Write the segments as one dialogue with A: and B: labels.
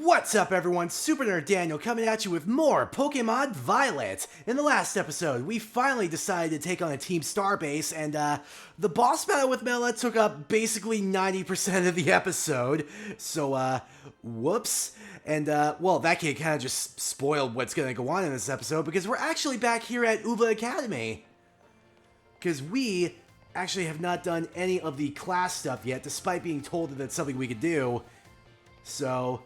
A: What's up everyone, Super Nerd Daniel coming at you with more Pokémon Violet. In the last episode, we finally decided to take on a Team Starbase, and the boss battle with Melet took up basically 90% of the episode. So, whoops. And, well, that kid kind of just spoiled what's going to go on in this episode, because we're actually back here at Uva Academy. Because we actually have not done any of the class stuff yet, despite being told that that's something we could do. So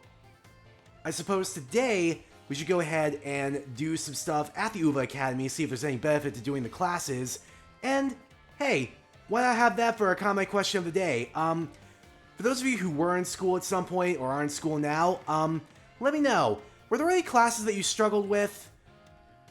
A: I suppose today we should go ahead and do some stuff at the Uva Academy, see if there's any benefit to doing the classes. And hey, why not have that for our comment question of the day? For those of you who were in school at some point or are in school now, let me know. Were there any classes that you struggled with?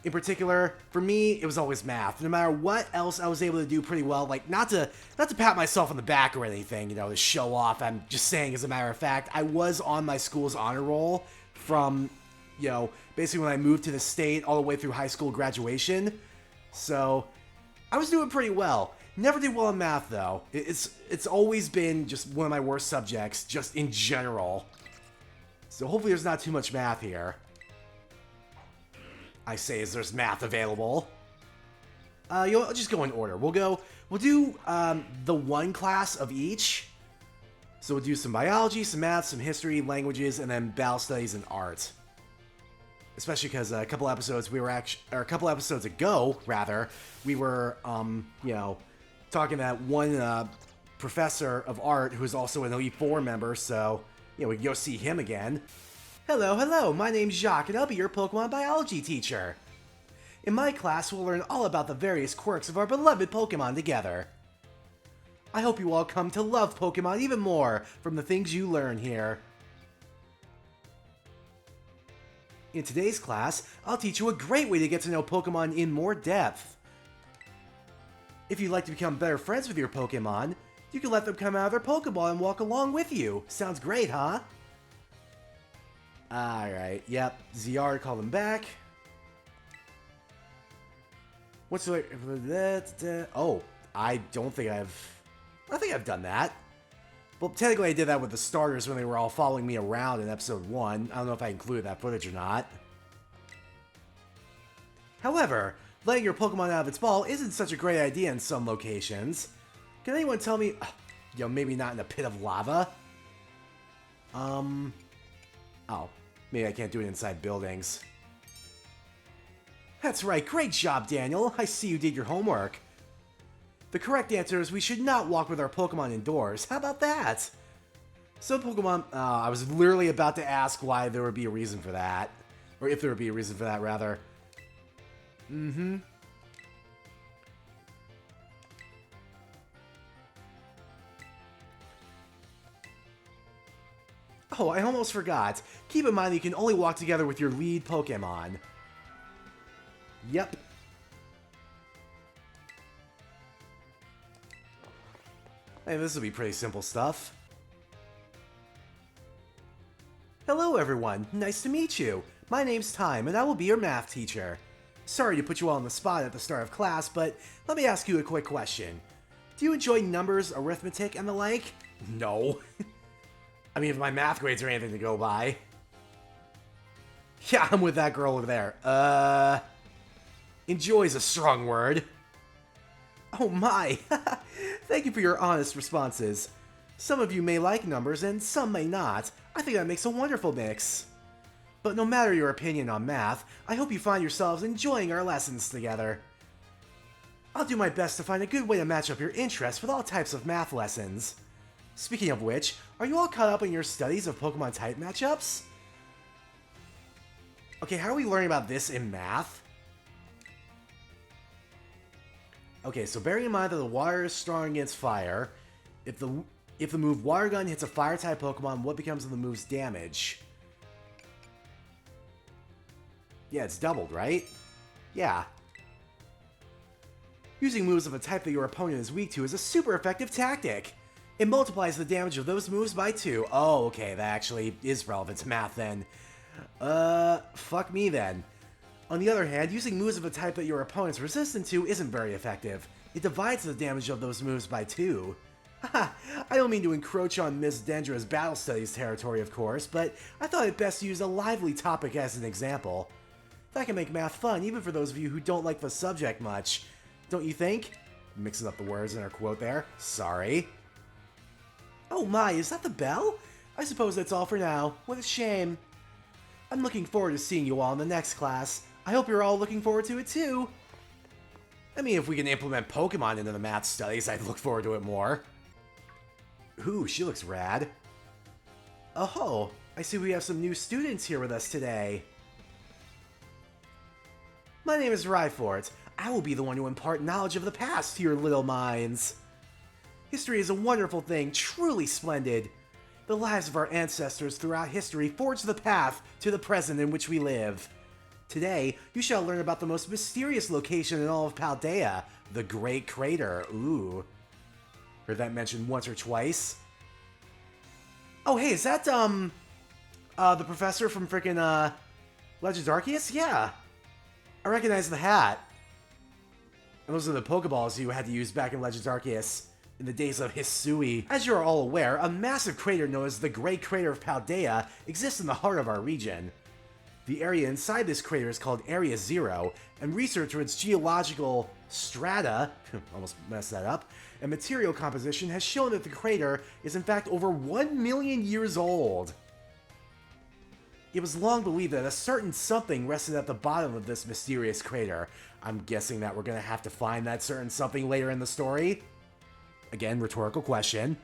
A: In particular, for me, it was always math. No matter what else I was able to do pretty well, like not to pat myself on the back or anything, you know, to show off. I'm just saying, as a matter of fact, I was on my school's honor roll from, you know, basically when I moved to the state all the way through high school graduation. So I was doing pretty well. Never did well in math though. It's always been just one of my worst subjects, just in general. So hopefully there's not too much math here. I say as there's math available. You know, I'll just go in order. We'll do the one class of each. So we'll do some biology, some math, some history, languages, and then battle studies and art. Especially because a couple episodes ago, we were, you know, talking to that one professor of art who is also an Elite Four member. So, you know, we can go see him again. Hello, my name's Jacques, and I'll be your Pokemon biology teacher. In my class, we'll learn all about the various quirks of our beloved Pokemon together. I hope you all come to love Pokemon even more from the things you learn here. In today's class, I'll teach you a great way to get to know Pokemon in more depth. If you'd like to become better friends with your Pokemon, you can let them come out of their Pokeball and walk along with you. Sounds great, huh? Alright, yep. ZR call them back. What's the... Oh, I think I've done that. Well, technically I did that with the starters when they were all following me around in episode 1. I don't know if I included that footage or not. However, letting your Pokemon out of its ball isn't such a great idea in some locations. Can anyone tell me... you know, maybe not in a pit of lava? Oh, maybe I can't do it inside buildings. That's right, great job, Daniel. I see you did your homework. The correct answer is we should not walk with our Pokemon indoors. How about that? Some Pokemon... I was literally about to ask why there would be a reason for that. Or if there would be a reason for that, rather. Oh, I almost forgot. Keep in mind that you can only walk together with your lead Pokemon. Yep. Hey, this will be pretty simple stuff. Hello everyone, nice to meet you. My name's Time, and I will be your math teacher. Sorry to put you all on the spot at the start of class, but let me ask you a quick question. Do you enjoy numbers, arithmetic, and the like? No. I mean, if my math grades are anything to go by. Yeah, I'm with that girl over there. Enjoy's a strong word. Oh my! Thank you for your honest responses. Some of you may like numbers and some may not. I think that makes a wonderful mix. But no matter your opinion on math, I hope you find yourselves enjoying our lessons together. I'll do my best to find a good way to match up your interests with all types of math lessons. Speaking of which, are you all caught up in your studies of Pokemon type matchups? Okay, how are we learning about this in math? Okay, so bearing in mind that the water is strong against fire, if the move Water Gun hits a fire-type Pokemon, what becomes of the move's damage? Yeah, it's doubled, right? Yeah. Using moves of a type that your opponent is weak to is a super effective tactic. It multiplies the damage of those moves by 2. Oh, okay, that actually is relevant to math then. Fuck me then. On the other hand, using moves of a type that your opponent's resistant to isn't very effective. It divides the damage of those moves by 2. Haha, I don't mean to encroach on Miss Dendra's battle studies territory, of course, but I thought it best to use a lively topic as an example. That can make math fun, even for those of you who don't like the subject much. Don't you think? Mixing up the words in our quote there. Sorry. Oh my, is that the bell? I suppose that's all for now. What a shame. I'm looking forward to seeing you all in the next class. I hope you're all looking forward to it too. I mean, if we can implement Pokemon into the math studies, I'd look forward to it more. Ooh, she looks rad. Oh, I see we have some new students here with us today. My name is Ryfort. I will be the one to impart knowledge of the past to your little minds. History is a wonderful thing, truly splendid. The lives of our ancestors throughout history forged the path to the present in which we live. Today, you shall learn about the most mysterious location in all of Paldea, the Great Crater. Ooh. Heard that mentioned once or twice. Oh, hey, is that, the professor from frickin', Legends Arceus? Yeah. I recognize the hat. And those are the Pokeballs you had to use back in Legends Arceus in the days of Hisui. As you are all aware, a massive crater known as the Great Crater of Paldea exists in the heart of our region. The area inside this crater is called Area Zero, and research of its geological strata, almost messed that up, and material composition has shown that the crater is in fact over 1 million years old. It was long believed that a certain something rested at the bottom of this mysterious crater. I'm guessing that we're gonna have to find that certain something later in the story. Again, rhetorical question.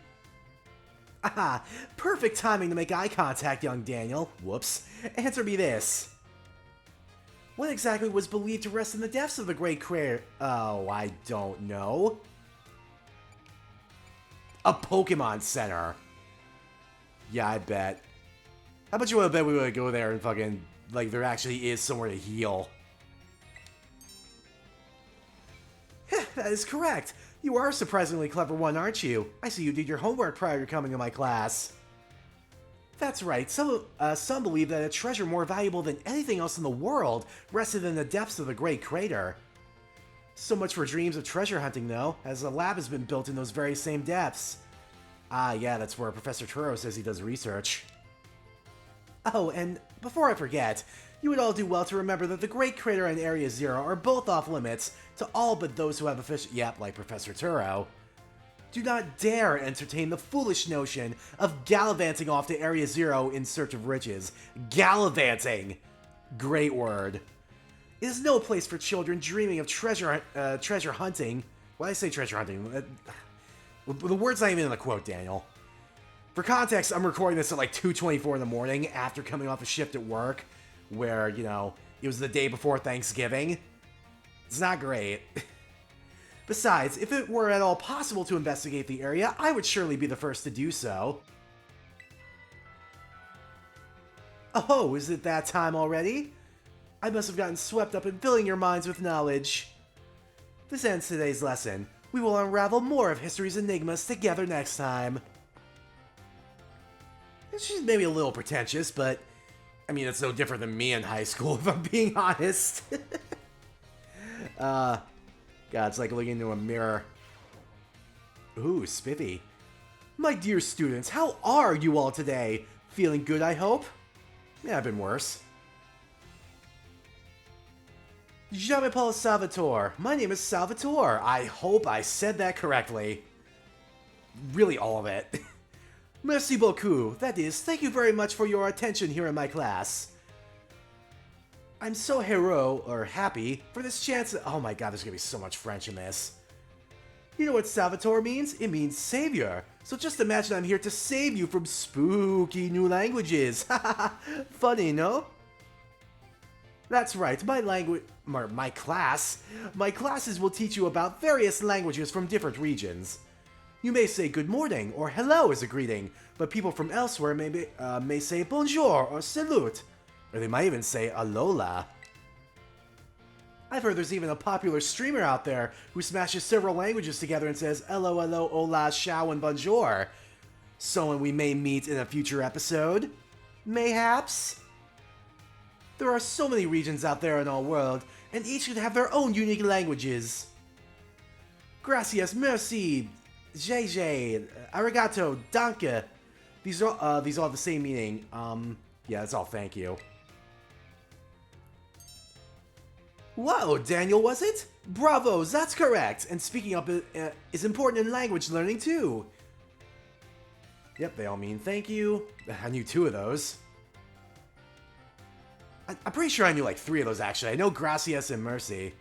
A: Aha! Perfect timing to make eye contact, young Daniel. Whoops. Answer me this. What exactly was believed to rest in the depths of the Great Crater? Oh, I don't know. A Pokemon Center. Yeah, I bet. How much you want to bet we would go there and fucking, like, there actually is somewhere to heal? That is correct. You are a surprisingly clever one, aren't you? I see you did your homework prior to coming to my class. That's right. Some believe that a treasure more valuable than anything else in the world rested in the depths of the Great Crater. So much for dreams of treasure hunting, though, as a lab has been built in those very same depths. Ah, yeah, that's where Professor Turo says he does research. Oh, and before I forget, you would all do well to remember that the Great Crater and Area Zero are both off limits to all but those who have official— yep, like Professor Turo. Do not dare entertain the foolish notion of gallivanting off to Area Zero in search of riches. Gallivanting! Great word. It is no place for children dreaming of treasure hunting. Why did I say treasure hunting? The word's not even in the quote, Daniel. For context, I'm recording this at like 2:24 in the morning after coming off a shift at work where, you know, it was the day before Thanksgiving. It's not great. Besides, if it were at all possible to investigate the area, I would surely be the first to do so. Oh, is it that time already? I must have gotten swept up in filling your minds with knowledge. This ends today's lesson. We will unravel more of history's enigmas together next time. She's maybe a little pretentious, but I mean, it's no different than me in high school, if I'm being honest. God, it's like looking into a mirror. Ooh, spiffy. My dear students, how are you all today? Feeling good, I hope? Yeah, I've been worse. Je m'appelle Salvatore. My name is Salvatore. I hope I said that correctly. Really, all of it. Merci beaucoup. That is, thank you very much for your attention here in my class. I'm so happy for this chance. Oh my god, there's gonna be so much French in this. You know what Salvatore means? It means savior. So just imagine I'm here to save you from spooky new languages. Funny, no? That's right, my classes will teach you about various languages from different regions. You may say good morning or hello as a greeting, but people from elsewhere may say bonjour or salute, or they might even say alola. I've heard there's even a popular streamer out there who smashes several languages together and says hello, hello, hola, ciao, and bonjour. Someone we may meet in a future episode? Mayhaps? There are so many regions out there in our world, and each should have their own unique languages. Gracias, merci. JJ, arigato, danke. These all have the same meaning. Yeah, that's all thank you. Whoa, Daniel, was it? Bravo, that's correct. And speaking up is important in language learning too. Yep, they all mean thank you. I knew 2 of those. I'm pretty sure I knew like 3 of those actually. I know gracias and mercy.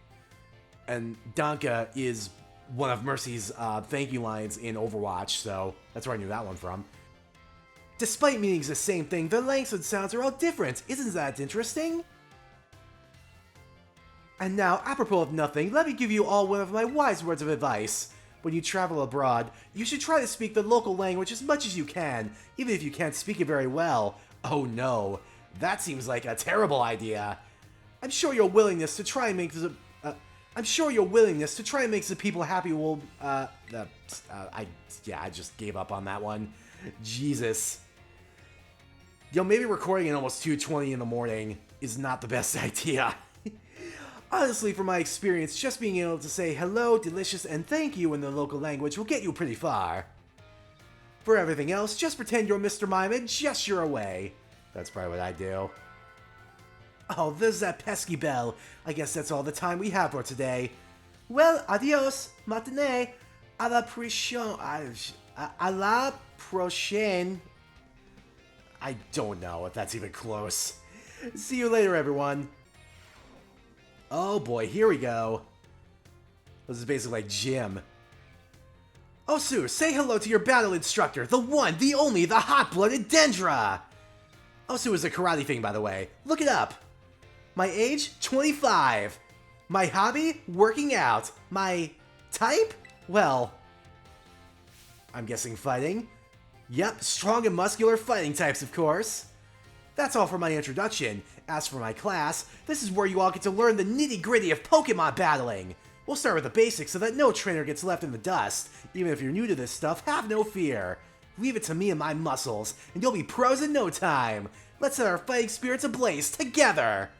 A: And danke is one of Mercy's thank you lines in Overwatch, so that's where I knew that one from. Despite meaning the same thing, the lengths and sounds are all different. Isn't that interesting? And now, apropos of nothing, let me give you all one of my wise words of advice. When you travel abroad, you should try to speak the local language as much as you can, even if you can't speak it very well. Oh no, that seems like a terrible idea. I'm sure your willingness to try and make the people happy will, I just gave up on that one. Jesus. Maybe recording at almost 2:20 in the morning is not the best idea. Honestly, from my experience, just being able to say hello, delicious, and thank you in the local language will get you pretty far. For everything else, just pretend you're Mr. Mime and gesture away. That's probably what I do. Oh, there's that pesky bell. I guess that's all the time we have for today. Well, adios, matinee. À la prochaine. À la prochaine. I don't know if that's even close. See you later, everyone. Oh boy, here we go. This is basically like gym. Osu, say hello to your battle instructor, the one, the only, the hot-blooded Dendra! Osu is a karate thing, by the way. Look it up. My age? 25. My hobby? Working out. My type? Well, I'm guessing fighting. Yep, strong and muscular fighting types, of course. That's all for my introduction. As for my class, this is where you all get to learn the nitty-gritty of Pokemon battling. We'll start with the basics so that no trainer gets left in the dust. Even if you're new to this stuff, have no fear. Leave it to me and my muscles, and you'll be pros in no time. Let's set our fighting spirits ablaze together!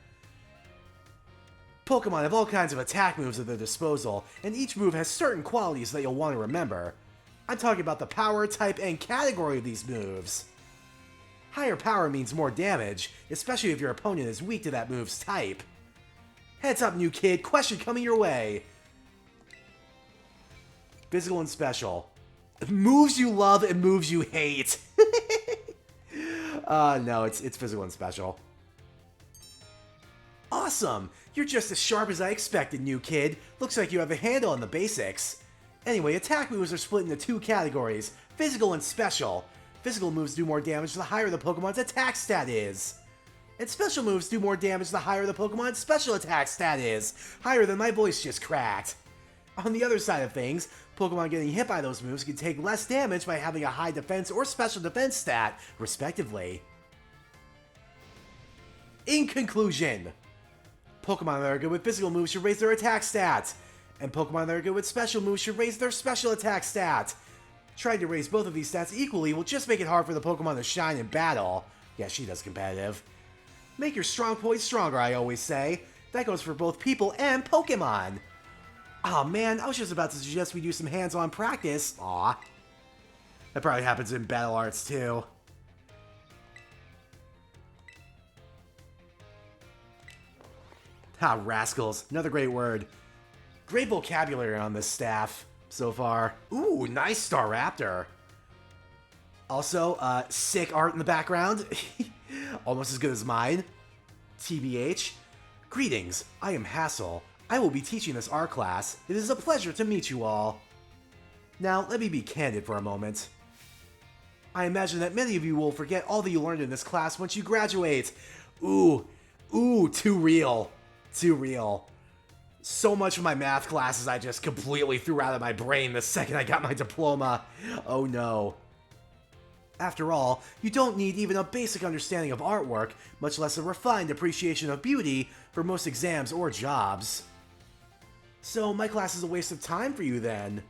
A: Pokemon have all kinds of attack moves at their disposal, and each move has certain qualities that you'll want to remember. I'm talking about the power, type, and category of these moves. Higher power means more damage, especially if your opponent is weak to that move's type. Heads up, new kid, question coming your way. Physical and special. Moves you love and moves you hate. No, it's physical and special. Awesome! You're just as sharp as I expected, new kid. Looks like you have a handle on the basics. Anyway, attack moves are split into 2 categories, physical and special. Physical moves do more damage the higher the Pokemon's attack stat is. And special moves do more damage the higher the Pokemon's special attack stat is. Higher than my voice just cracked. On the other side of things, Pokemon getting hit by those moves can take less damage by having a high defense or special defense stat, respectively. In conclusion, Pokemon that are good with physical moves should raise their attack stat, and Pokemon that are good with special moves should raise their special attack stat. Trying to raise both of these stats equally will just make it hard for the Pokemon to shine in battle. Yeah, she does competitive. Make your strong points stronger, I always say. That goes for both people and Pokemon. Aw, man, I was just about to suggest we do some hands-on practice. Aw. That probably happens in Battle Arts, too. Ha, rascals. Another great word. Great vocabulary on this staff so far. Ooh, nice Staraptor. Also, sick art in the background. Almost as good as mine. TBH. Greetings, I am Hassel. I will be teaching this art class. It is a pleasure to meet you all. Now, let me be candid for a moment. I imagine that many of you will forget all that you learned in this class once you graduate. Ooh, too real. Too real. So much of my math classes I just completely threw out of my brain the second I got my diploma. Oh no. After all, you don't need even a basic understanding of artwork, much less a refined appreciation of beauty for most exams or jobs. So my class is a waste of time for you then?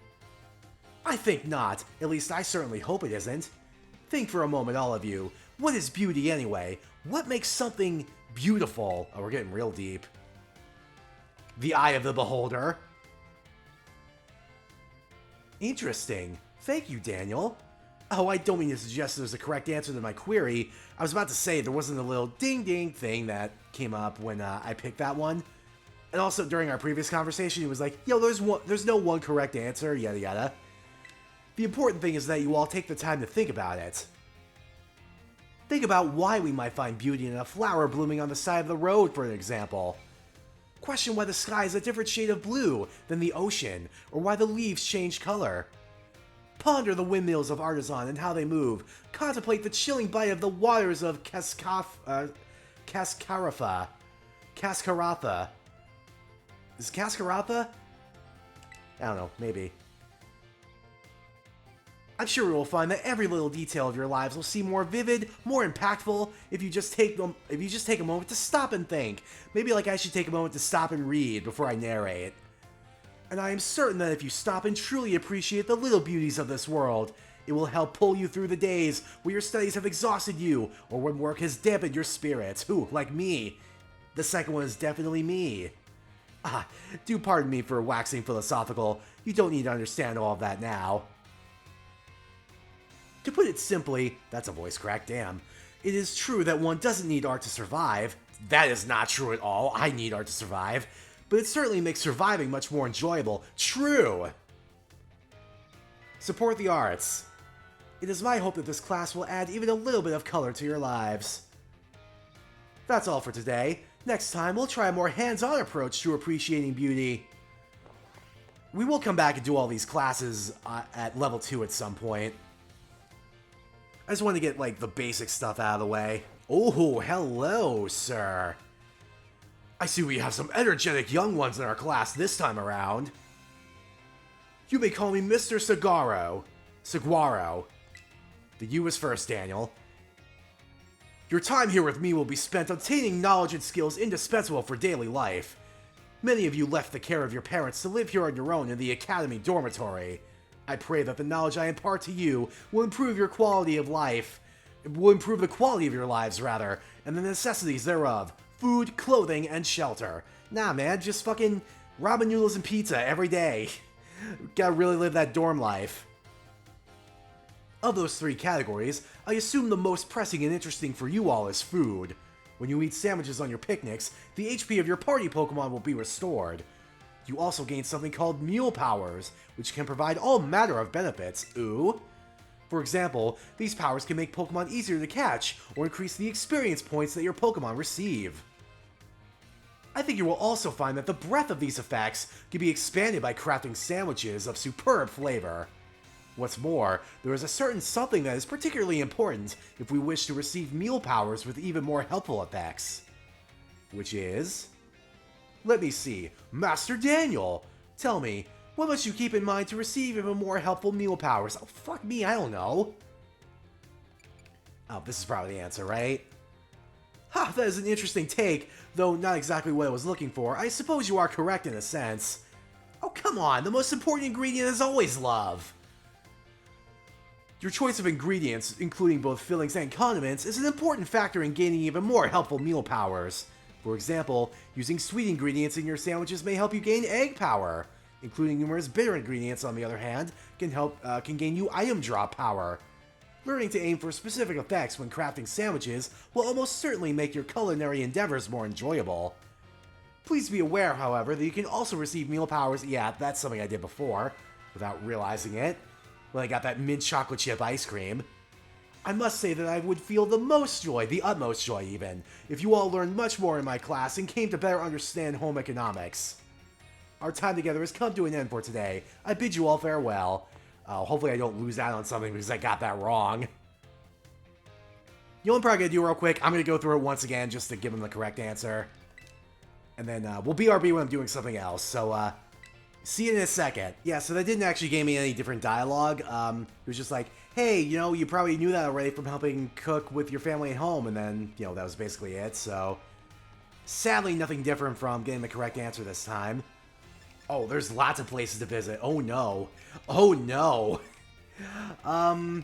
A: I think not. At least I certainly hope it isn't. Think for a moment, all of you. What is beauty anyway? What makes something beautiful? Oh, we're getting real deep. The eye of the beholder. Interesting. Thank you, Daniel. Oh, I don't mean to suggest there's a correct answer to my query. I was about to say there wasn't a little ding-ding thing that came up when I picked that one. And also, during our previous conversation, he was like, yo, there's no one correct answer, yada yada. The important thing is that you all take the time to think about it. Think about why we might find beauty in a flower blooming on the side of the road, for an example. Question why the sky is a different shade of blue than the ocean, or why the leaves change color. Ponder the windmills of Artisan and how they move. Contemplate the chilling bite of the waters of Cascaratha. Is Cascaratha? I don't know, maybe. I'm sure we will find that every little detail of your lives will seem more vivid, more impactful if you just take a moment to stop and think. Maybe like I should take a moment to stop and read before I narrate. And I am certain that if you stop and truly appreciate the little beauties of this world, it will help pull you through the days where your studies have exhausted you, or when work has dampened your spirits. Who, like me. The second one is definitely me. Do pardon me for waxing philosophical. You don't need to understand all of that now. To put it simply, that's a voice crack, damn. It is true that one doesn't need art to survive. That is not true at all. I need art to survive. But it certainly makes surviving much more enjoyable. True! Support the arts. It is my hope that this class will add even a little bit of color to your lives. That's all for today. Next time, we'll try a more hands-on approach to appreciating beauty. We will come back and do all these classes at level 2 at some point. I just want to get, like, the basic stuff out of the way. Oh, hello, sir. I see we have some energetic young ones in our class this time around. You may call me Mr. Saguaro. The U is first, Daniel. Your time here with me will be spent obtaining knowledge and skills indispensable for daily life. Many of you left the care of your parents to live here on your own in the Academy dormitory. I pray that the knowledge I impart to you will improve your quality of life. Will improve the quality of your lives, rather, and the necessities thereof. Food, clothing, and shelter. Nah, man, just fucking ramen noodles and pizza every day. Gotta really live that dorm life. Of those 3 categories, I assume the most pressing and interesting for you all is food. When you eat sandwiches on your picnics, the HP of your party Pokemon will be restored. You also gain something called Mule Powers, which can provide all manner of benefits. Ooh. For example, these powers can make Pokemon easier to catch, or increase the experience points that your Pokemon receive. I think you will also find that the breadth of these effects can be expanded by crafting sandwiches of superb flavor. What's more, there is a certain something that is particularly important if we wish to receive Mule Powers with even more helpful effects. Which is... Let me see. Master Daniel! Tell me, what must you keep in mind to receive even more helpful Mule Powers? Oh, fuck me, I don't know. Oh, this is probably the answer, right? Ha, that is an interesting take, though not exactly what I was looking for. I suppose you are correct in a sense. Oh, come on, the most important ingredient is always love. Your choice of ingredients, including both fillings and condiments, is an important factor in gaining even more helpful Mule Powers. For example, using sweet ingredients in your sandwiches may help you gain egg power. Including numerous bitter ingredients, on the other hand, can gain you item drop power. Learning to aim for specific effects when crafting sandwiches will almost certainly make your culinary endeavors more enjoyable. Please be aware, however, that you can also receive Mule Powers. Yeah, that's something I did before, without realizing it, when I got that mint chocolate chip ice cream. I must say that I would feel the most joy, the utmost joy even, if you all learned much more in my class and came to better understand home economics. Our time together has come to an end for today. I bid you all farewell. Hopefully I don't lose out on something because I got that wrong. You know what I'm probably going to do real quick? I'm going to go through it once again just to give them the correct answer. And then we'll BRB when I'm doing something else. So, see you in a second. Yeah, so that didn't actually give me any different dialogue. It was just like, hey, you know, you probably knew that already from helping cook with your family at home. And then, you know, that was basically it. So, sadly, nothing different from getting the correct answer this time. Oh, there's lots of places to visit. Oh, no. Oh, no. Oh,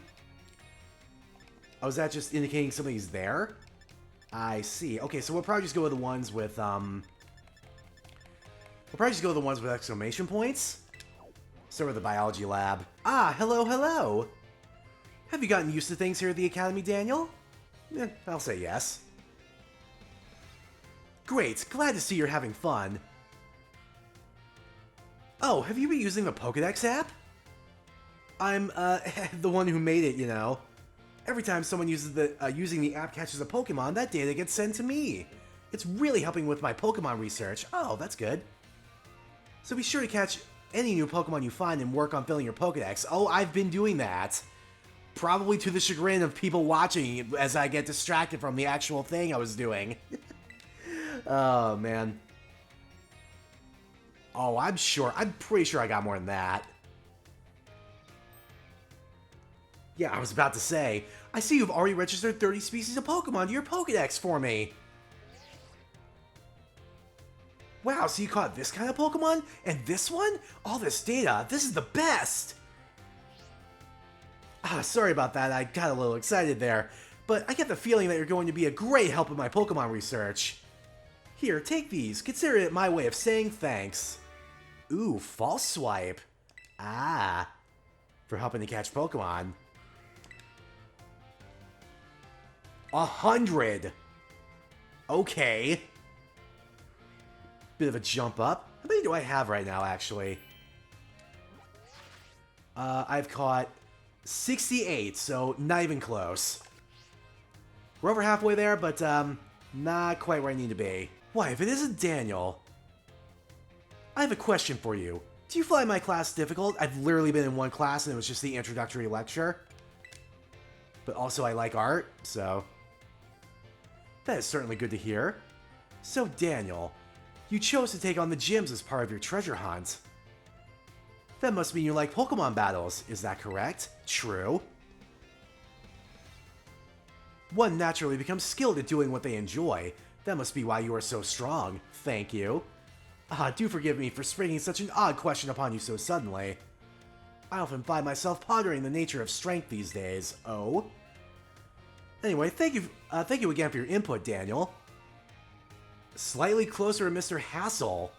A: is that just indicating somebody's there? I see. Okay, so we'll probably just go with the ones with, exclamation points. Start with the biology lab. Ah, hello, hello! Have you gotten used to things here at the Academy, Daniel? I'll say yes. Great, glad to see you're having fun. Oh, have you been using the Pokédex app? I'm, the one who made it, you know. Every time someone uses using the app catches a Pokemon, that data gets sent to me. It's really helping with my Pokemon research. Oh, that's good. So be sure to catch any new Pokemon you find and work on filling your Pokédex. Oh, I've been doing that. Probably to the chagrin of people watching as I get distracted from the actual thing I was doing. Oh, man. Oh, I'm pretty sure I got more than that. Yeah, I was about to say, I see you've already registered 30 species of Pokemon to your Pokédex for me. Wow, so you caught this kind of Pokemon? And this one? All this data, this is the best! Ah, sorry about that, I got a little excited there. But I get the feeling that you're going to be a great help in my Pokemon research. Here, take these. Consider it my way of saying thanks. Ooh, false swipe. Ah, for helping to catch Pokemon. 100. Okay. Bit of a jump up. How many do I have right now, actually? I've caught 68, so not even close. We're over halfway there, but not quite where I need to be. Why, if it isn't Daniel... I have a question for you. Do you find my class difficult? I've literally been in one class and it was just the introductory lecture. But also I like art, so... That is certainly good to hear. So Daniel, you chose to take on the gyms as part of your treasure hunt. That must mean you like Pokemon battles, is that correct? True. One naturally becomes skilled at doing what they enjoy. That must be why you are so strong. Thank you. Ah, do forgive me for springing such an odd question upon you so suddenly. I often find myself pondering the nature of strength these days. Oh? Anyway, thank you again for your input, Daniel. Slightly closer to Mr. Hassel.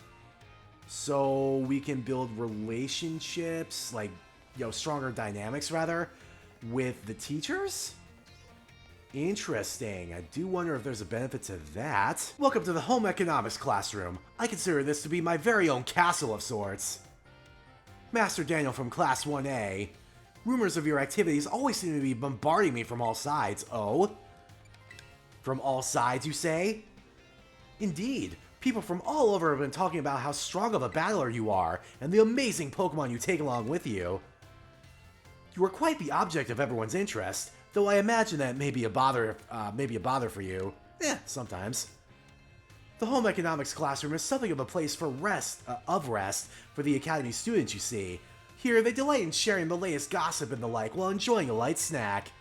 A: So we can build relationships, like, stronger dynamics, rather, with the teachers? Interesting. I do wonder if there's a benefit to that. Welcome to the home economics classroom. I consider this to be my very own castle of sorts. Master Daniel from Class 1A. Rumors of your activities always seem to be bombarding me from all sides. Oh? From all sides, you say? Indeed. People from all over have been talking about how strong of a battler you are, and the amazing Pokemon you take along with you. You are quite the object of everyone's interest, though I imagine that may be a bother for you. Sometimes. The home economics classroom is something of a place for rest for the Academy students, you see. Here, they delight in sharing the latest gossip and the like while enjoying a light snack.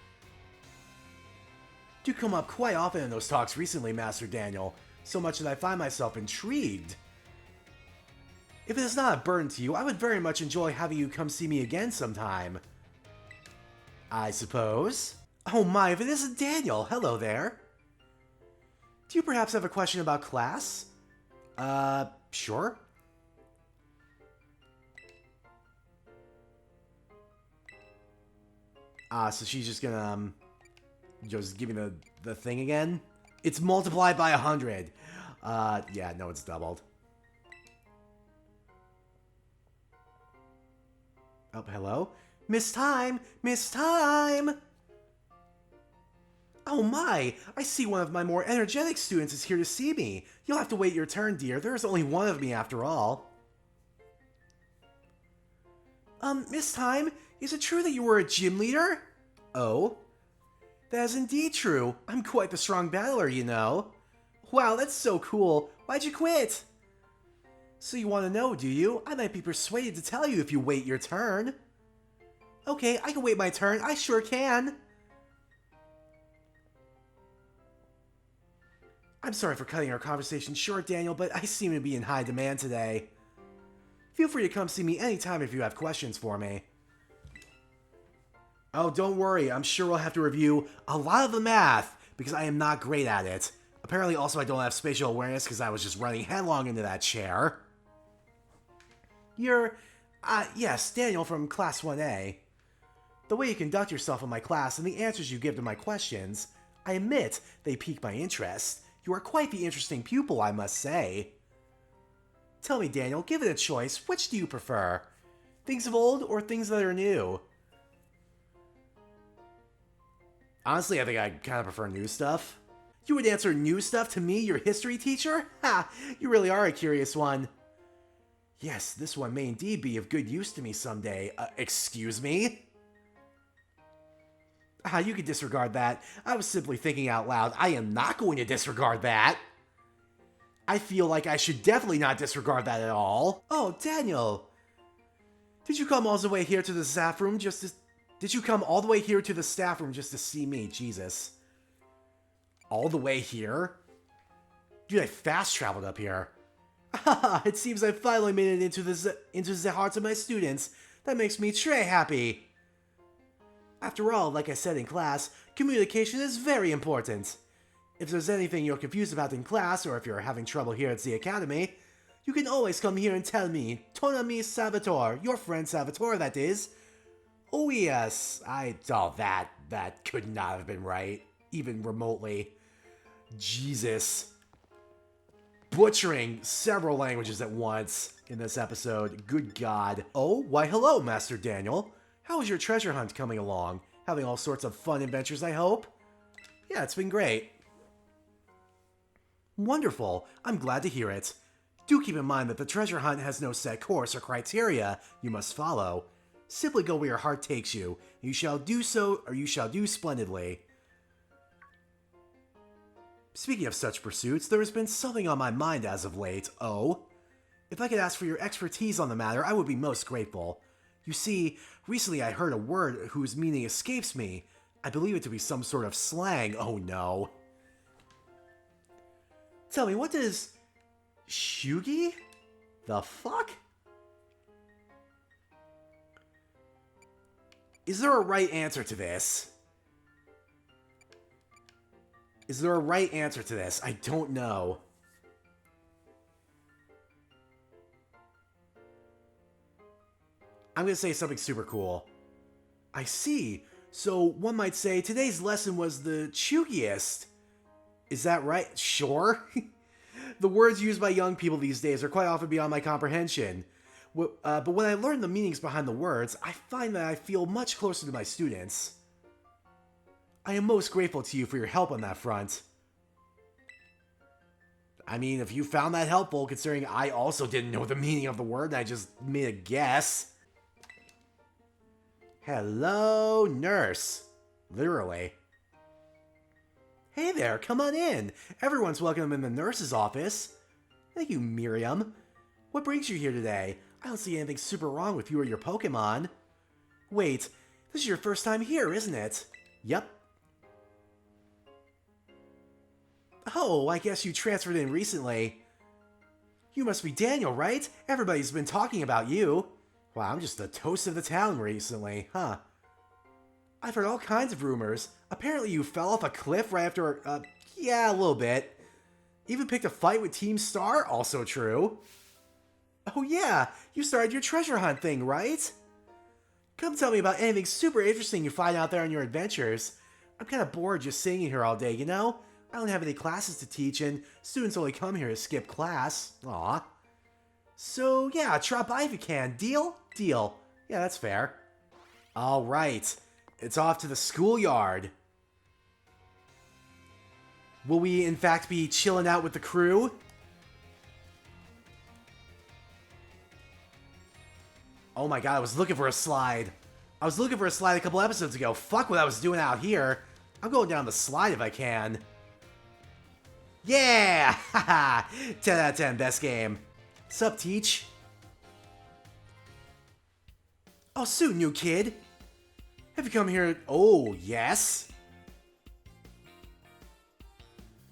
A: Do come up quite often in those talks recently, Master Daniel, so much that I find myself intrigued. If it is not a burden to you, I would very much enjoy having you come see me again sometime. I suppose? Oh my, if it isn't Daniel, hello there. Do you perhaps have a question about class? Sure. So she's just gonna, just give me the thing again? It's multiplied by 100. Yeah, no, it's doubled. Oh, hello? Miss Time! Miss Time! Oh my! I see one of my more energetic students is here to see me. You'll have to wait your turn, dear. There is only one of me after all. Miss Time, is it true that you were a gym leader? Oh? That is indeed true. I'm quite the strong battler, you know. Wow, that's so cool. Why'd you quit? So you want to know, do you? I might be persuaded to tell you if you wait your turn. Okay, I can wait my turn. I sure can. I'm sorry for cutting our conversation short, Daniel, but I seem to be in high demand today. Feel free to come see me anytime if you have questions for me. Oh, don't worry. I'm sure we'll have to review a lot of the math, because I am not great at it. Apparently, also, I don't have spatial awareness because I was just running headlong into that chair. You're Yes, Daniel from Class 1A. The way you conduct yourself in my class and the answers you give to my questions, I admit they pique my interest. You are quite the interesting pupil, I must say. Tell me, Daniel, given a choice, which do you prefer? Things of old or things that are new? Honestly, I think I kind of prefer new stuff. You would answer new stuff to me, your history teacher? Ha! You really are a curious one. Yes, this one may indeed be of good use to me someday. Excuse me? You can disregard that. I was simply thinking out loud. I am not going to disregard that. I feel like I should definitely not disregard that at all. Oh, Daniel. Did you come all the way here to the staff room just to... Did you come all the way here to the staff room just to see me? Jesus. All the way here? Dude, I fast traveled up here. It seems I finally made it into the hearts of my students. That makes me très happy. After all, like I said in class, communication is very important. If there's anything you're confused about in class, or if you're having trouble here at the Academy, you can always come here and tell me. Ton ami Salvatore, your friend Salvatore, that is. Oh yes, that could not have been right, even remotely. Jesus. Butchering several languages at once in this episode. Good God. Oh, why hello, Master Daniel. How is your treasure hunt coming along? Having all sorts of fun adventures, I hope? Yeah, it's been great. Wonderful. I'm glad to hear it. Do keep in mind that the treasure hunt has no set course or criteria you must follow. Simply go where your heart takes you. You shall do so, or you shall do splendidly. Speaking of such pursuits, there has been something on my mind as of late. Oh? If I could ask for your expertise on the matter, I would be most grateful. You see, recently I heard a word whose meaning escapes me. I believe it to be some sort of slang. Oh no. Tell me, what does... Shugi? The fuck? Is there a right answer to this? Is there a right answer to this? I don't know. I'm gonna say something super cool. I see. So one might say today's lesson was the chuggiest. Is that right? Sure. The words used by young people these days are quite often beyond my comprehension. But when I learn the meanings behind the words, I find that I feel much closer to my students. I am most grateful to you for your help on that front. I mean, if you found that helpful, considering I also didn't know the meaning of the word and I just made a guess. Hello, nurse. Literally. Hey there, come on in. Everyone's welcome in the nurse's office. Thank you, Miriam. What brings you here today? I don't see anything super wrong with you or your Pokemon. Wait, this is your first time here, isn't it? Yep. Oh, I guess you transferred in recently. You must be Daniel, right? Everybody's been talking about you. Wow, I'm just the toast of the town recently, huh? I've heard all kinds of rumors. Apparently you fell off a cliff right after, yeah, a little bit. Even picked a fight with Team Star, also true. Oh yeah, you started your treasure hunt thing, right? Come tell me about anything super interesting you find out there on your adventures. I'm kind of bored just sitting here all day, you know? I don't have any classes to teach, and students only come here to skip class. Aw. So yeah, drop by if you can. Deal? Deal. Yeah, that's fair. Alright, it's off to the schoolyard. Will we in fact be chilling out with the crew? Oh my god, I was looking for a slide. I was looking for a slide a couple episodes ago. Fuck what I was doing out here. I'm going down the slide if I can. Yeah! Haha! 10 out of 10, best game. Sup, Teach? Oh, suit, new kid. Have you come here? Oh, yes?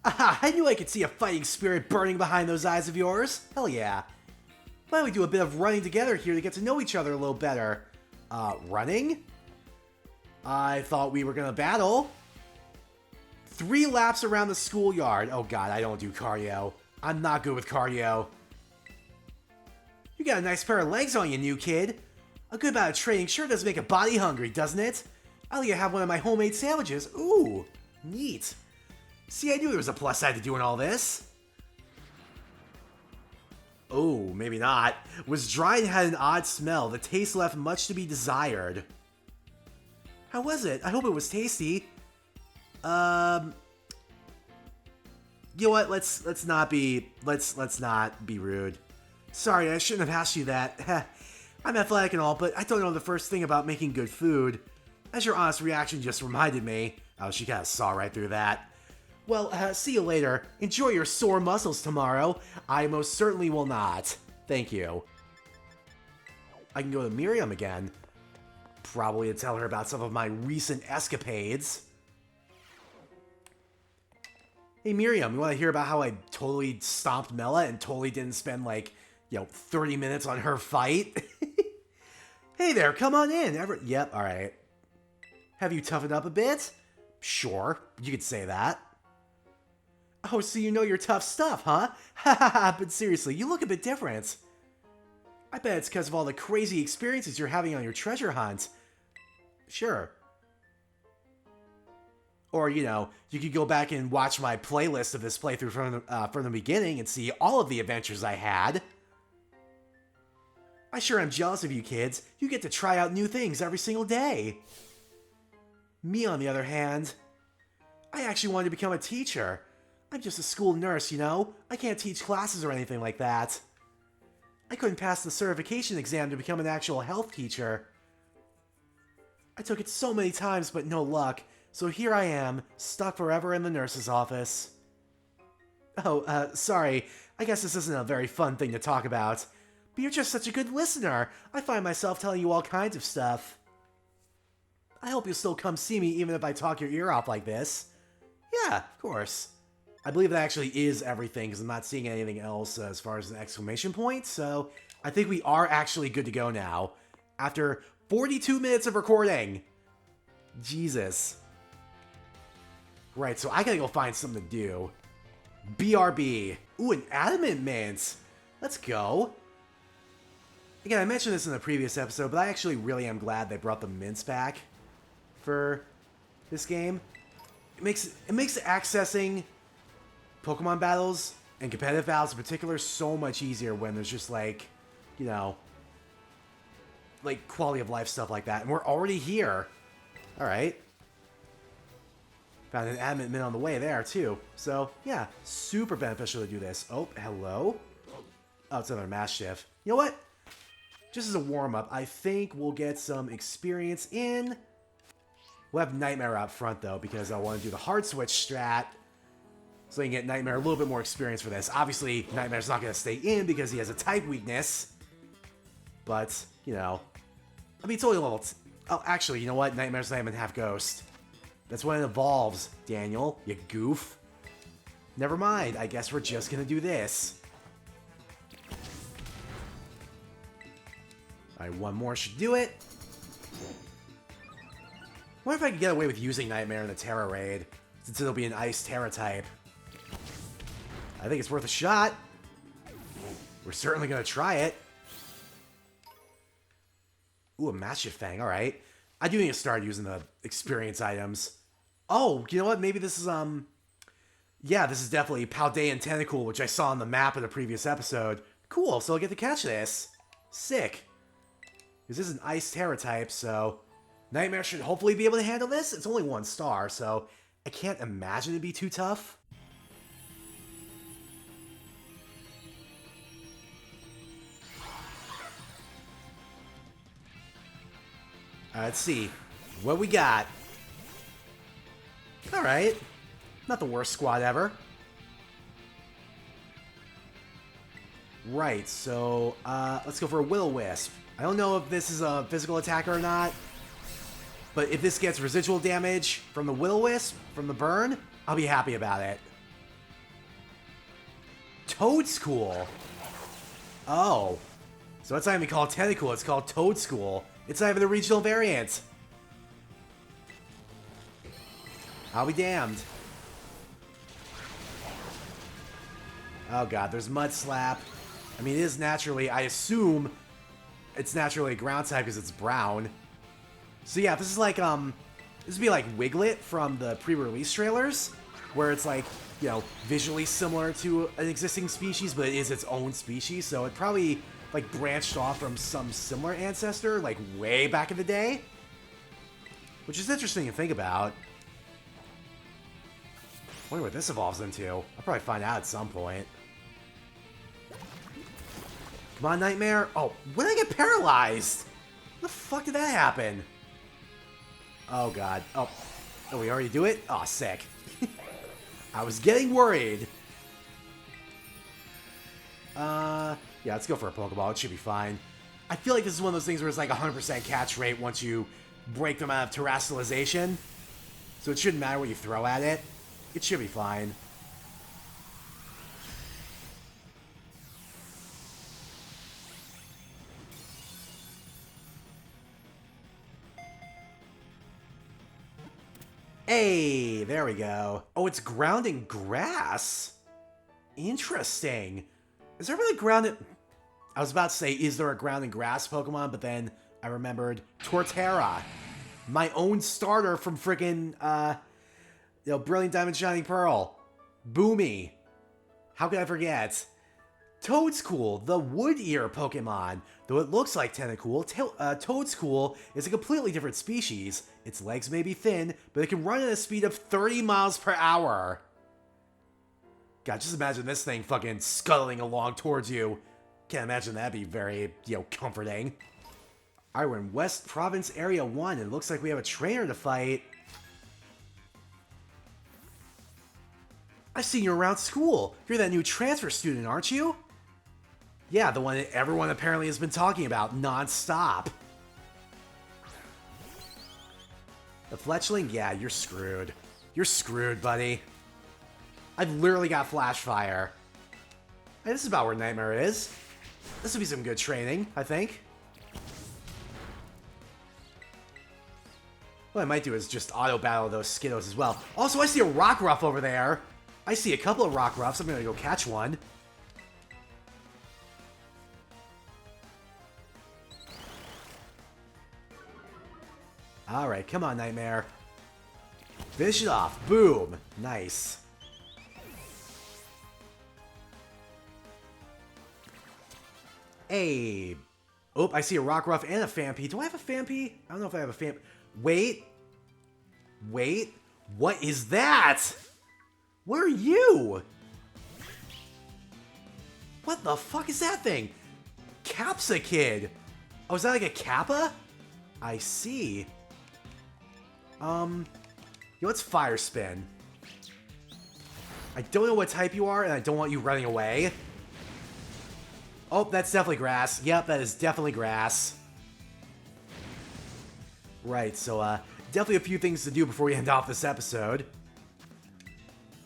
A: Aha! I knew I could see a fighting spirit burning behind those eyes of yours. Hell yeah. Why don't we do a bit of running together here to get to know each other a little better? Running? I thought we were gonna battle. 3 laps around the schoolyard. Oh god, I don't do cardio. I'm not good with cardio. You got a nice pair of legs on you, new kid. A good amount of training sure does make a body hungry, doesn't it? I'll let you have one of my homemade sandwiches. Ooh, neat. See, I knew there was a plus side to doing all this. Oh, maybe not. Was dry and had an odd smell. The taste left much to be desired. How was it? I hope it was tasty. You know what? Let's not be rude. Sorry, I shouldn't have asked you that. I'm athletic and all, but I don't know the first thing about making good food. As your honest reaction just reminded me. Oh, she kind of saw right through that. Well, see you later. Enjoy your sore muscles tomorrow. I most certainly will not. Thank you. I can go to Miriam again. Probably to tell her about some of my recent escapades. Hey Miriam, you want to hear about how I totally stomped Mela and totally didn't spend 30 minutes on her fight? Hey there, come on in. Yep, alright. Have you toughened up a bit? Sure, you could say that. Oh, so you know your tough stuff, huh? Hahaha, but seriously, you look a bit different. I bet it's because of all the crazy experiences you're having on your treasure hunt. Sure. Or, you could go back and watch my playlist of this playthrough from the beginning and see all of the adventures I had. I sure am jealous of you kids. You get to try out new things every single day. Me, on the other hand, I actually wanted to become a teacher. I'm just a school nurse, I can't teach classes or anything like that. I couldn't pass the certification exam to become an actual health teacher. I took it so many times, but no luck. So here I am, stuck forever in the nurse's office. Oh, sorry. I guess this isn't a very fun thing to talk about. But you're just such a good listener. I find myself telling you all kinds of stuff. I hope you'll still come see me even if I talk your ear off like this. Yeah, of course. I believe that actually is everything, because I'm not seeing anything else as far as an exclamation point, so I think we are actually good to go now. After 42 minutes of recording. Jesus. Right, so I gotta go find something to do. BRB. Ooh, an adamant mint. Let's go. Again, I mentioned this in the previous episode, but I actually really am glad they brought the mints back for this game. It makes accessing Pokemon battles and competitive battles in particular so much easier when there's just quality of life stuff like that. And we're already here. Alright. Found an adamant mint on the way there, too. So, yeah, super beneficial to do this. Oh, hello? Oh, it's another Mastiff. You know what? Just as a warm-up, I think we'll get some experience in. We'll have Nightmare out front, though, because I want to do the hard switch strat. So I can get Nightmare a little bit more experience for this. Obviously, Nightmare's not going to stay in because he has a type weakness. But, I mean, it's only level... Oh, actually, you know what? Nightmare's not even half ghost. That's when it evolves, Daniel. You goof. Never mind. I guess we're just going to do this. Alright, one more should do it. I wonder if I could get away with using Nightmare in the Tera Raid, since it'll be an Ice Tera type. I think it's worth a shot. We're certainly going to try it. Ooh, a Mastiff Fang, alright. I do need to start using the experience items. Oh, you know what? Maybe this is, yeah, this is definitely Paldean Tentacool, which I saw on the map in the previous episode. Cool, so I'll get to catch this. Sick. Because this is an Ice Tera type, so Nightmare should hopefully be able to handle this. It's only 1 star, so I can't imagine it'd be too tough. Let's see what we got. Alright. Not the worst squad ever. Right, so let's go for a Will-O-Wisp. I don't know if this is a physical attacker or not, but if this gets residual damage from the Will-O-Wisp, from the burn, I'll be happy about it. Toadschool. Oh. So it's not even called Tentacool, it's called Toadschool. It's not even the regional variant. I'll be damned. Oh god, there's Mud Slap. I mean, it is naturally, I assume it's naturally a ground type because it's brown. So yeah, this is like, this would be like Wiglet from the pre-release trailers, where it's like, you know, visually similar to an existing species, but it is its own species, so it probably, like, branched off from some similar ancestor, like, way back in the day. Which is interesting to think about. Wonder what this evolves into. I'll probably find out at some point. Come on, Nightmare. Oh, when did I get paralyzed? When the fuck did that happen? Oh, God. Oh, we already do it? Oh, sick. I was getting worried. Yeah, let's go for a Pokeball. It should be fine. I feel like this is one of those things where it's like 100% catch rate once you break them out of terrestrialization. So it shouldn't matter what you throw at it. It should be fine. Hey, there we go. Oh, it's grounding grass? Interesting. Is there really grounded... I was about to say, is there a grounding grass Pokemon? But then I remembered Torterra. My own starter from friggin', you know, Brilliant Diamond Shining Pearl. Boomy. How could I forget? Toedscool, the Wood Ear Pokemon. Though it looks like Tentacool, Toedscool is a completely different species. Its legs may be thin, but it can run at a speed of 30 miles per hour. God, just imagine this thing fucking scuttling along towards you. Can't imagine that'd be very, you know, comforting. Alright, we're in West Province Area 1, and it looks like we have a trainer to fight. I've seen you around school. You're that new transfer student, aren't you? Yeah, the one that everyone apparently has been talking about non-stop. The Fletchling? Yeah, you're screwed. You're screwed, buddy. I've literally got Flash Fire. Hey, this is about where Nightmare is. This would be some good training, I think. What I might do is just auto-battle those Skiddos as well. Also, I see a Rockruff over there. I see a couple of Rockruffs. I'm gonna go catch one. Alright, come on, Nightmare. Finish it off. Boom. Nice. Hey. Oh, I see a Rockruff and a Phanpy. Do I have a Phanpy? I don't know if I have a Phanpy. Wait. Wait. What is that? What are you? What the fuck is that thing? Capsakid. Oh, is that like a Kappa? I see. Yo, let's Fire Spin. I don't know what type you are, and I don't want you running away. Oh, that's definitely grass. Yep, that is definitely grass. Right, so, definitely a few things to do before we end off this episode.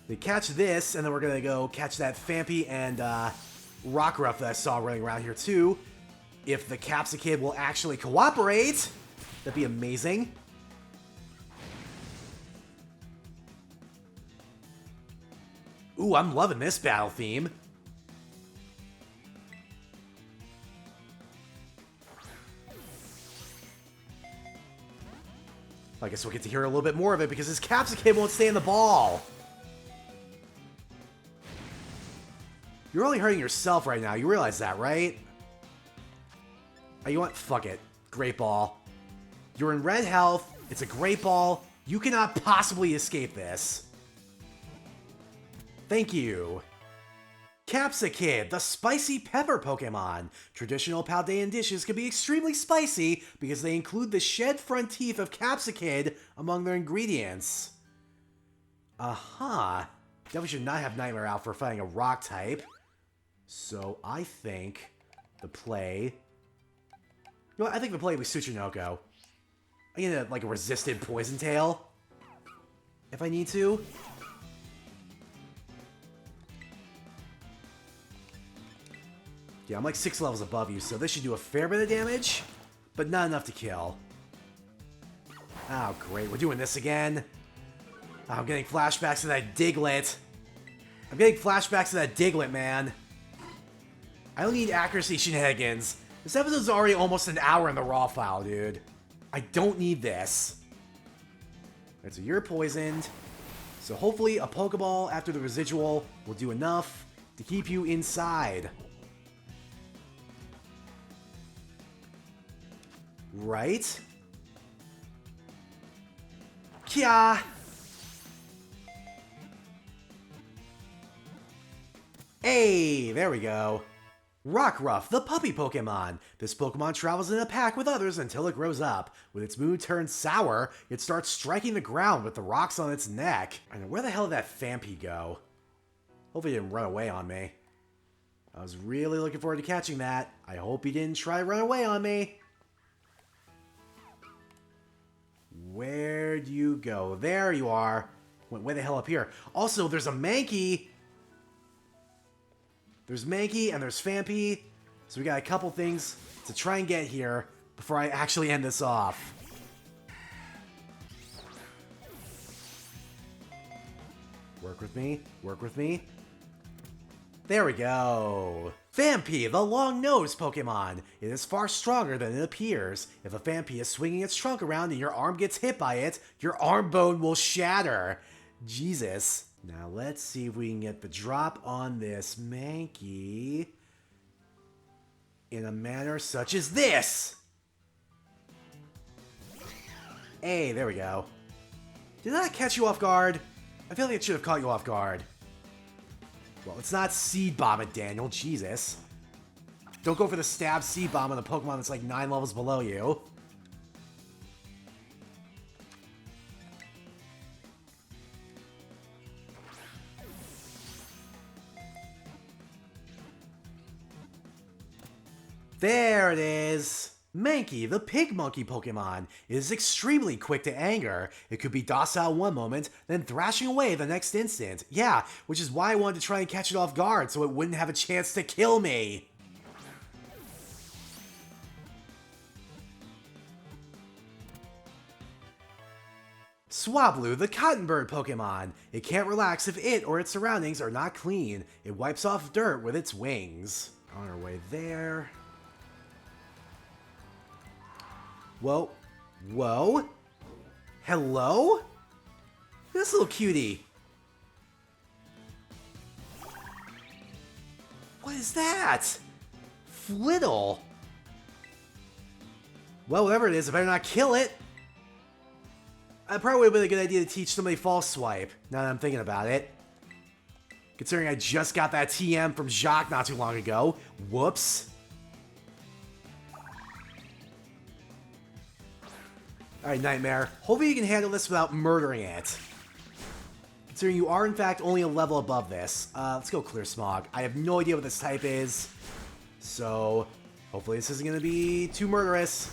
A: We catch this, and then we're gonna go catch that Phanpy and, Rockruff that I saw running around here, too. If the Capsakid will actually cooperate, that'd be amazing. Ooh, I'm loving this battle theme. I guess we'll get to hear a little bit more of it because this Capsakid won't stay in the ball. You're only hurting yourself right now. You realize that, right? Oh, you want? Fuck it. Great Ball. You're in red health. It's a Great Ball. You cannot possibly escape this. Thank you. Capsakid, the spicy pepper Pokemon. Traditional Paldean dishes can be extremely spicy because they include the shed front teeth of Capsakid among their ingredients. Definitely should not have Nightmare out for fighting a rock type. So I think the play... You know what? I think the play was Tsuchinoko. I get like a resisted Poison Tail. If I need to. Yeah, I'm like 6 levels above you, so this should do a fair bit of damage, but not enough to kill. Oh, great. We're doing this again. Oh, I'm getting flashbacks to that Diglett. I'm getting flashbacks to that Diglett, man. I don't need accuracy shenanigans. This episode's already almost an hour in the raw file, dude. I don't need this. Alright, so you're poisoned. So hopefully a Pokeball after the residual will do enough to keep you inside. Right? Kia! Hey, there we go. Rockruff, the puppy Pokemon. This Pokemon travels in a pack with others until it grows up. When its mood turns sour, it starts striking the ground with the rocks on its neck. I know, where the hell did that Phanpy go? Hopefully he didn't run away on me. I was really looking forward to catching that. I hope he didn't try to run away on me. Where'd you go? There you are. Went way the hell up here. Also, there's a Mankey. There's Mankey and there's Phanpy. So we got a couple things to try and get here before I actually end this off. Work with me. Work with me. There we go. Phanpy, the long-nosed Pokemon. It is far stronger than it appears. If a Phanpy is swinging its trunk around and your arm gets hit by it, your arm bone will shatter. Jesus. Now let's see if we can get the drop on this Mankey in a manner such as this. Hey, there we go. Did that catch you off guard? I feel like it should have caught you off guard. Well, it's not Seed Bomb it, Daniel. Jesus. Don't go for the stab Seed Bomb on a Pokemon that's like 9 levels below you. There it is! Mankey, the pig monkey Pokemon, is extremely quick to anger. It could be docile one moment, then thrashing away the next instant. Yeah, which is why I wanted to try and catch it off guard so it wouldn't have a chance to kill me. Swablu, the cotton bird Pokemon. It can't relax if it or its surroundings are not clean. It wipes off dirt with its wings. On our way there. Whoa. Whoa. Hello? This little cutie. What is that? Flittle. Well, whatever it is, I better not kill it. It probably would have been a good idea to teach somebody False Swipe, now that I'm thinking about it. Considering I just got that TM from Jacques not too long ago. Whoops. Alright, Nightmare. Hopefully you can handle this without murdering it. Considering you are, in fact, only a level above this. Let's go Clear Smog. I have no idea what this type is. So, hopefully this isn't going to be too murderous.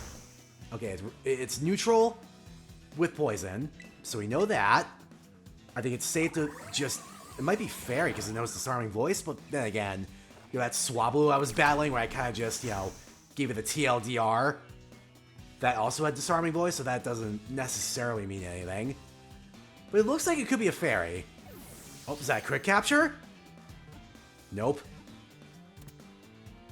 A: Okay, it's neutral with poison. So we know that. I think it's safe to just... It might be Fairy because it knows Disarming Voice, but then again, you know, that Swablu I was battling where I kind of just, you know, gave it the TLDR. That also had Disarming Voice, so that doesn't necessarily mean anything. But it looks like it could be a Fairy. Oh, is that a crit capture? Nope.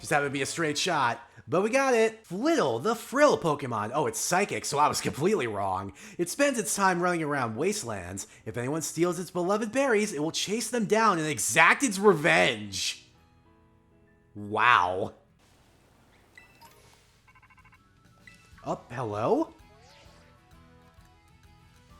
A: Just happened to be a straight shot. But we got it! Flittle, the frill Pokemon. Oh, it's psychic, so I was completely wrong. It spends its time running around wastelands. If anyone steals its beloved berries, it will chase them down and exact its revenge. Wow. Oh, hello?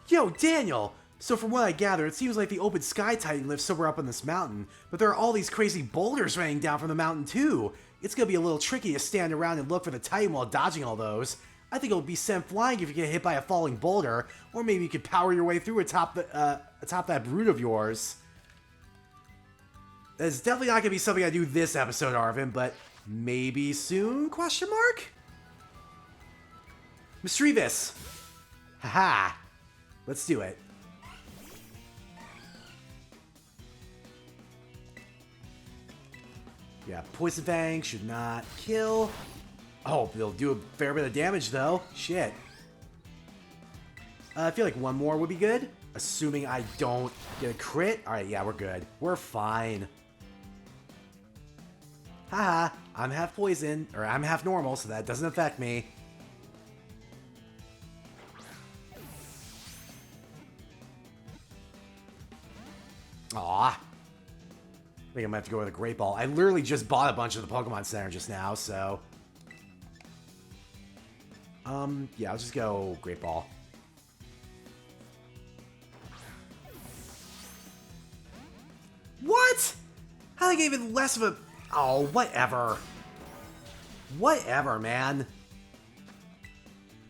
A: Yo, Daniel! So from what I gather, it seems like the Open Sky Titan lives somewhere up on this mountain, but there are all these crazy boulders raining down from the mountain too. It's gonna be a little tricky to stand around and look for the Titan while dodging all those. I think it'll be sent flying if you get hit by a falling boulder, or maybe you could power your way through atop that brood of yours. That's definitely not gonna be something I do this episode, Arvin, but maybe soon? Question mark? Mischievous. Haha. Let's do it. Yeah, Poison Fang should not kill. Oh, they'll do a fair bit of damage, though. Shit. I feel like one more would be good. Assuming I don't get a crit. Alright, yeah, we're good. We're fine. Haha, I'm half poison, or I'm half normal, so that doesn't affect me. Aw. I think I might have to go with a Great Ball. I literally just bought a bunch of the Pokemon Center just now, so... yeah, I'll just go Great Ball. What? How did I get even less of a... Oh, whatever. Whatever, man.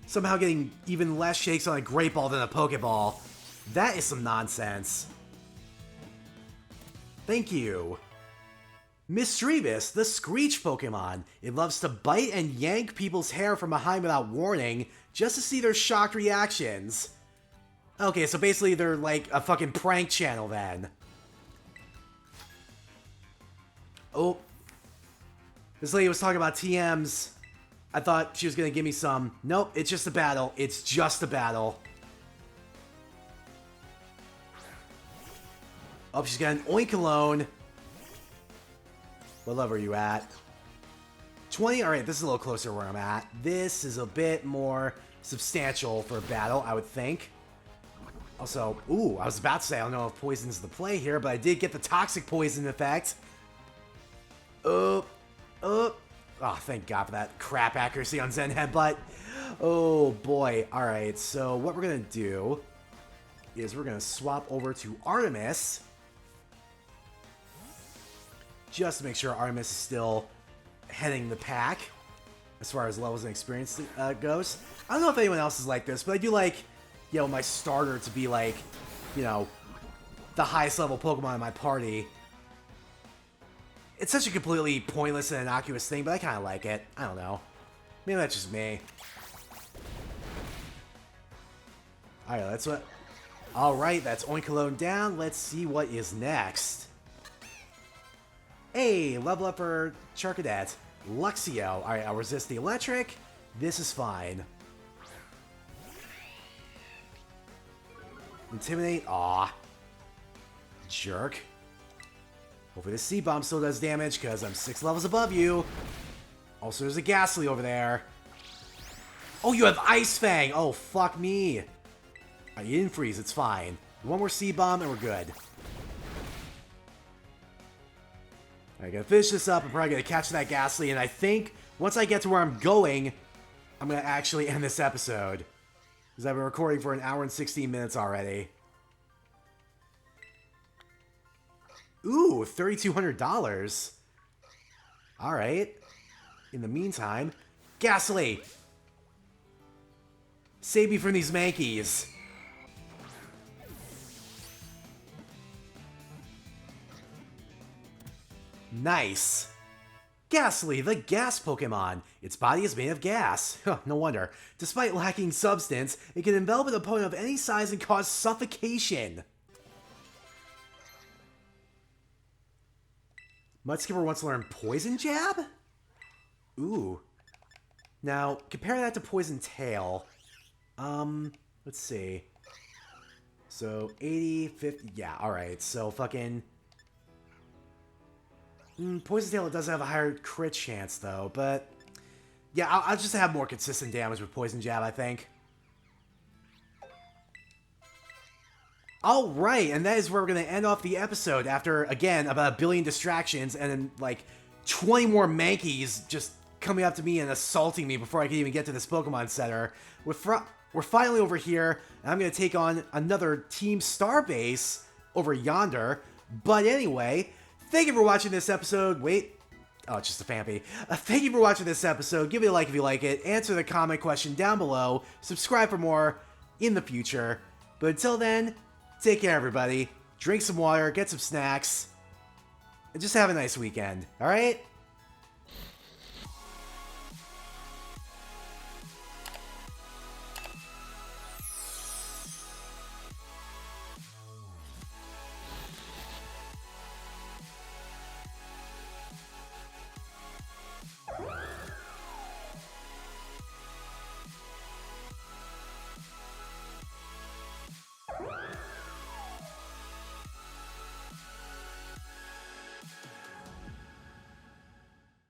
A: Somehow getting even less shakes on a Great Ball than a Pokeball. That is some nonsense. Thank you. Mischievous, the Screech Pokemon. It loves to bite and yank people's hair from behind without warning, just to see their shocked reactions. Okay, so basically they're like a fucking prank channel then. Oh. This lady was talking about TMs. I thought she was gonna give me some. Nope, it's just a battle. It's just a battle. Oh, she's got an Oinkologne. What level are you at? 20? Alright, this is a little closer where I'm at. This is a bit more substantial for a battle, I would think. Also, ooh, I was about to say, I don't know if poison's the play here, but I did get the toxic poison effect. Oh, thank God for that crap accuracy on Zen Headbutt. Oh, boy. Alright, so what we're going to do is we're going to swap over to Artemis. Just to make sure Artemis is still heading the pack as far as levels and experience goes. I don't know if anyone else is like this, but I do like, you know, my starter to be like, you know, the highest level Pokemon in my party. It's such a completely pointless and innocuous thing, but I kind of like it. I don't know. Maybe that's just me. Alright, that's what... Alright, that's Oinkologne down. Let's see what is next. Hey, level up for Charcadet. Luxio. Alright, I'll resist the electric. This is fine. Intimidate. Aw. Jerk. Hopefully the C-Bomb still does damage, because I'm 6 levels above you. Also, there's a Ghastly over there. Oh, you have Ice Fang! Oh, fuck me. Alright, you didn't freeze, it's fine. One more C-Bomb and we're good. I gotta finish this up. I'm probably gonna catch that Ghastly, and I think once I get to where I'm going, I'm gonna actually end this episode. Because I've been recording for 1 hour and 16 minutes already. Ooh, $3,200. Alright. In the meantime, Ghastly! Save me from these Mankeys. Nice. Ghastly, the gas Pokemon. Its body is made of gas. No wonder. Despite lacking substance, it can envelop an opponent of any size and cause suffocation. Mudskipper wants to learn Poison Jab? Ooh. Now, compare that to Poison Tail. Let's see. So, 80, 50, yeah, alright. So, fucking... Poison Tail does have a higher crit chance, though, but... Yeah, I'll just have more consistent damage with Poison Jab, I think. Alright, and that is where we're going to end off the episode after, again, about 1 billion distractions and then, like, 20 more Mankeys just coming up to me and assaulting me before I can even get to this Pokemon Center. We're finally over here, and I'm going to take on another Team Starbase over yonder. But anyway... Thank you for watching this episode. Wait. Oh, it's just a Fampy. Thank you for watching this episode. Give it a like if you like it. Answer the comment question down below. Subscribe for more in the future. But until then, take care, everybody. Drink some water, get some snacks, and just have a nice weekend. Alright?